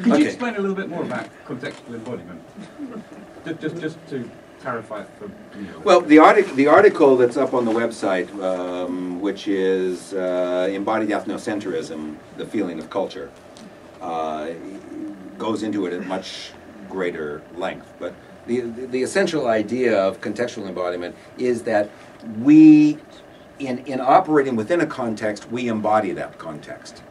Could you explain a little bit more about contextual embodiment? Just to clarify it for you. Well, the article that's up on the website, which is Embodied Ethnocentrism, the Feeling of Culture, goes into it at much greater length. But the essential idea of contextual embodiment is that we, in operating within a context, we embody that context.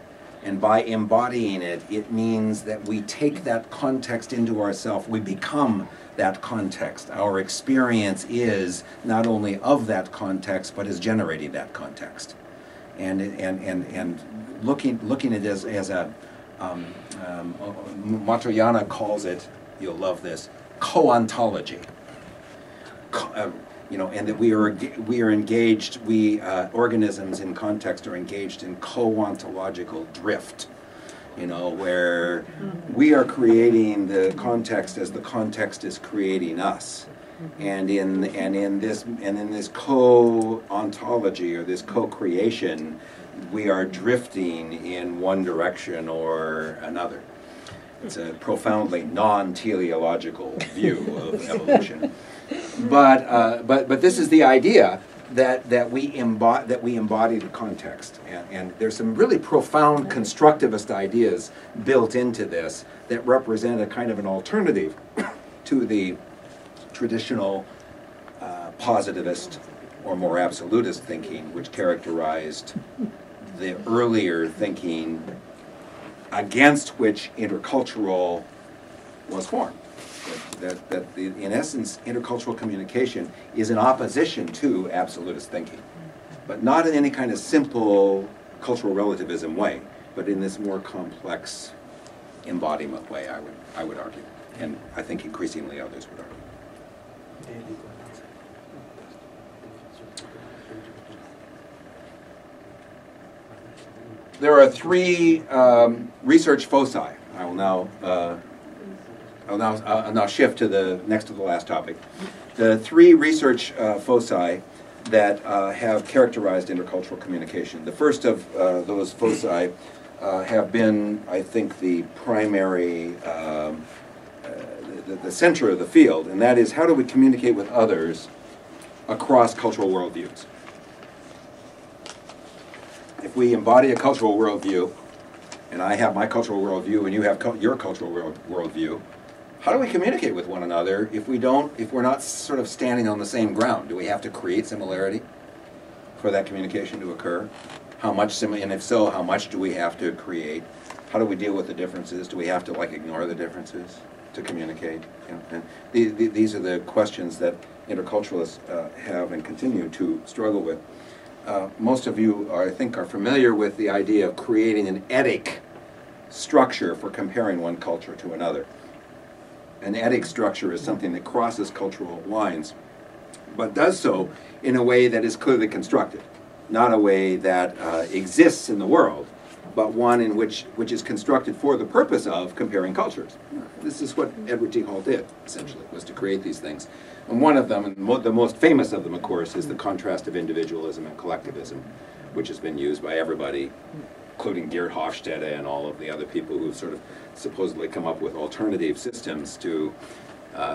And by embodying it, it means that we take that context into ourselves. We become that context. Our experience is not only of that context, but is generating that context. And looking at it as a Matoyana calls it, you'll love this, co-ontology. And that we are engaged. Organisms in context are engaged in co-ontological drift. Where we are creating the context as the context is creating us, and in this co-ontology or this co-creation, we are drifting in one direction or another. It's a profoundly non-teleological view of evolution, but this is the idea that we embody the context, and there's some really profound constructivist ideas built into this that represent a kind of an alternative to the traditional positivist or more absolutist thinking, which characterized the earlier thinking against which intercultural was formed. In essence, intercultural communication is in opposition to absolutist thinking, but not in any kind of simple cultural relativism way, but in this more complex embodiment way, I would argue, and I think increasingly others would argue. There are three research foci. I'll now shift to the next to the last topic. The three research foci that have characterized intercultural communication. The first of those foci have been, I think, the primary, the center of the field, and that is how do we communicate with others across cultural worldviews. If we embody a cultural worldview, and I have my cultural worldview and you have your cultural worldview, how do we communicate with one another if we're not sort of standing on the same ground? Do we have to create similarity for that communication to occur? How much and if so, how much do we have to create? How do we deal with the differences? Do we have to ignore the differences to communicate? And these are the questions that interculturalists have and continue to struggle with. Most of you, I think, are familiar with the idea of creating an etic structure for comparing one culture to another. An etic structure is something that crosses cultural lines, but does so in a way that is clearly constructed, not a way that exists in the world, but one in which is constructed for the purpose of comparing cultures. This is what Edward T. Hall did, essentially, was to create these things. And one of them, and the most famous of them, of course, is the contrast of individualism and collectivism, which has been used by everybody, including Geert Hofstede and all of the other people who've sort of supposedly come up with alternative systems to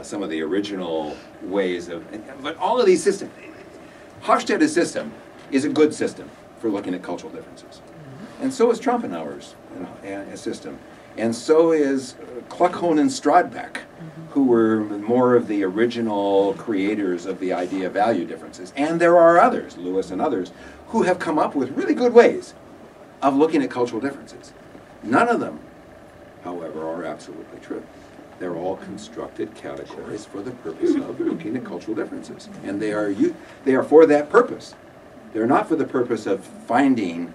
some of the original ways of... But all of these systems... Hofstede's system is a good system for looking at cultural differences. And so is Trompenauer's system. And so is Kluckhohn and Strodbeck, who were more of the original creators of the idea of value differences. And there are others, Lewis and others, who have come up with really good ways of looking at cultural differences. None of them, however, are absolutely true. They're all constructed categories for the purpose of looking at cultural differences. And they are for that purpose. They're not for the purpose of finding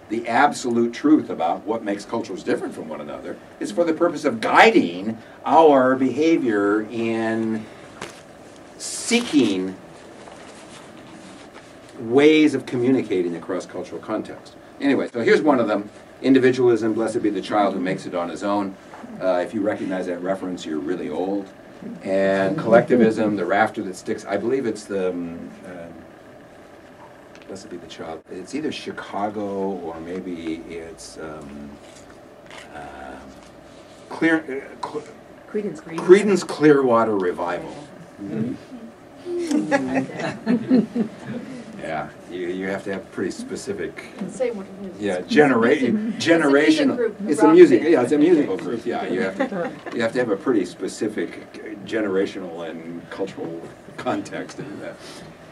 the absolute truth about what makes cultures different from one another. It's for the purpose of guiding our behavior in seeking ways of communicating across cultural context. Anyway, so here's one of them. Individualism, blessed be the child who makes it on his own. If you recognize that reference, you're really old. And collectivism, the rafter that sticks, I believe it's the... blessed be the child. It's either Chicago or maybe it's Creedence Clearwater Revival. Yeah, you have to have pretty specific. Say what it is. Yeah, generational. It's a musical group. Yeah, you have to have a pretty specific generational and cultural context in that.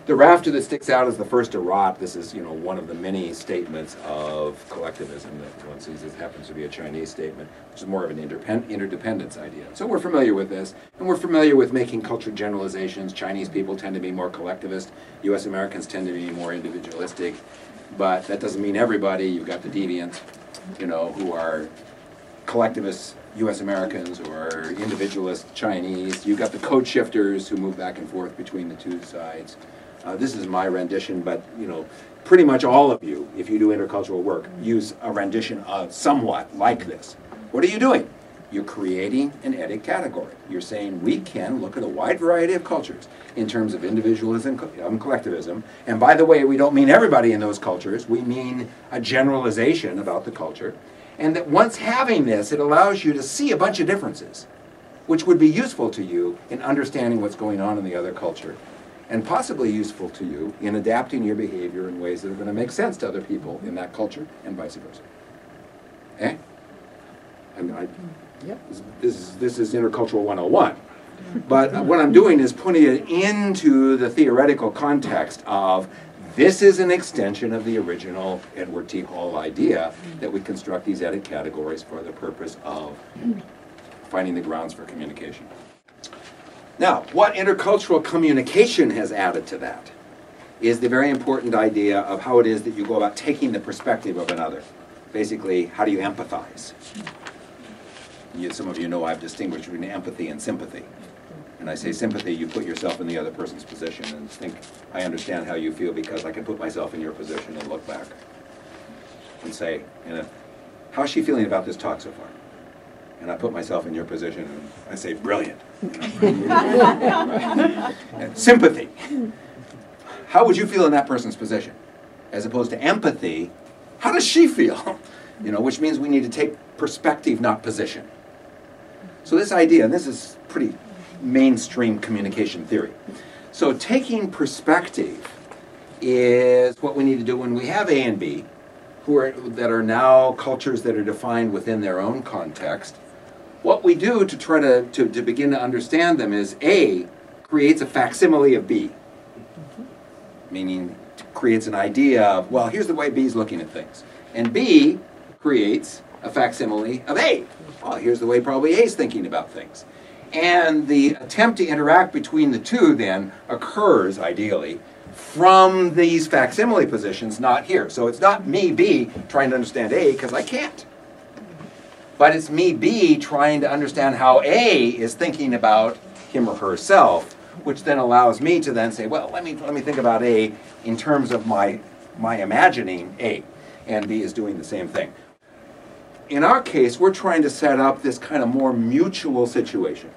The rafter that sticks out is the first to rot. This is, one of the many statements of collectivism that one sees. This happens to be a Chinese statement, which is more of an interdependence idea. So we're familiar with this, and we're familiar with making cultural generalizations. Chinese people tend to be more collectivist. U.S. Americans tend to be more individualistic. But that doesn't mean everybody. You've got the deviant, who are collectivists, U.S. Americans, or individualist Chinese. You've got the code shifters who move back and forth between the two sides. This is my rendition, but pretty much all of you, if you do intercultural work, use a rendition of somewhat like this. What are you doing? You're creating an etic category. You're saying we can look at a wide variety of cultures in terms of individualism and collectivism. And by the way, we don't mean everybody in those cultures. We mean a generalization about the culture. And that once having this, it allows you to see a bunch of differences, which would be useful to you in understanding what's going on in the other culture, and possibly useful to you in adapting your behavior in ways that are going to make sense to other people in that culture, and vice versa. Eh? This is Intercultural 101. But what I'm doing is putting it into the theoretical context of this is an extension of the original Edward T. Hall idea that we construct these etic categories for the purpose of finding the grounds for communication. Now, what intercultural communication has added to that is the very important idea of how it is that you go about taking the perspective of another. Basically, how do you empathize? Some of you know I've distinguished between empathy and sympathy. And I say sympathy, you put yourself in the other person's position and think, I understand how you feel because I can put myself in your position and look back and say, how's she feeling about this talk so far? And I put myself in your position and I say, brilliant. And sympathy. How would you feel in that person's position? As opposed to empathy, how does she feel? Which means we need to take perspective, not position. So this idea, and this is pretty mainstream communication theory. So taking perspective is what we need to do when we have A and B, that are now cultures that are defined within their own context. What we do to try to begin to understand them is A creates a facsimile of B, meaning creates an idea of, well, here's the way B is looking at things. And B creates a facsimile of A. Well, here's the way probably A is thinking about things. And the attempt to interact between the two then occurs, ideally, from these facsimile positions, not here. So it's not me, B, trying to understand A, because I can't. But it's me, B, trying to understand how A is thinking about him or herself, which then allows me to then say, well, let me think about A in terms of my imagining A. And B is doing the same thing. In our case, we're trying to set up this kind of more mutual situation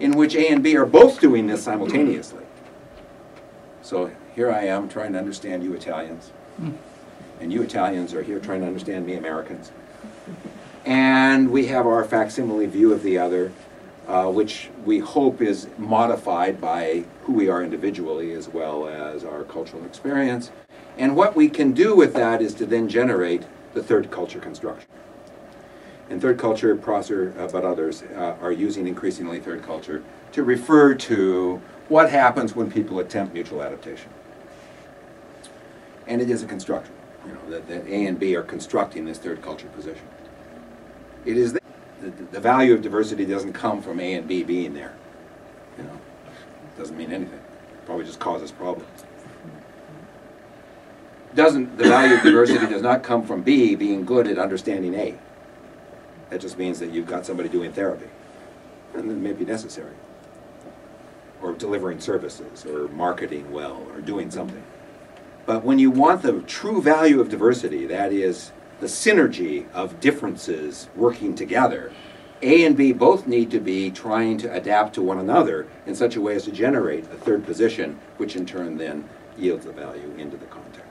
in which A and B are both doing this simultaneously. So here I am trying to understand you Italians, and you Italians are here trying to understand me Americans. And we have our facsimile view of the other, which we hope is modified by who we are individually as well as our cultural experience. And what we can do with that is to then generate the third culture construction. And third culture, Prosser, but others, are using increasingly third culture to refer to what happens when people attempt mutual adaptation. And it is a construction, that A and B are constructing this third culture position. It is the value of diversity doesn't come from A and B being there. It doesn't mean anything. It probably just causes problems. The value of diversity does not come from B being good at understanding A. That just means that you've got somebody doing therapy, and it may be necessary, or delivering services, or marketing well, or doing something. But when you want the true value of diversity, that is the synergy of differences working together, A and B both need to be trying to adapt to one another in such a way as to generate a third position, which in turn then yields the value into the context.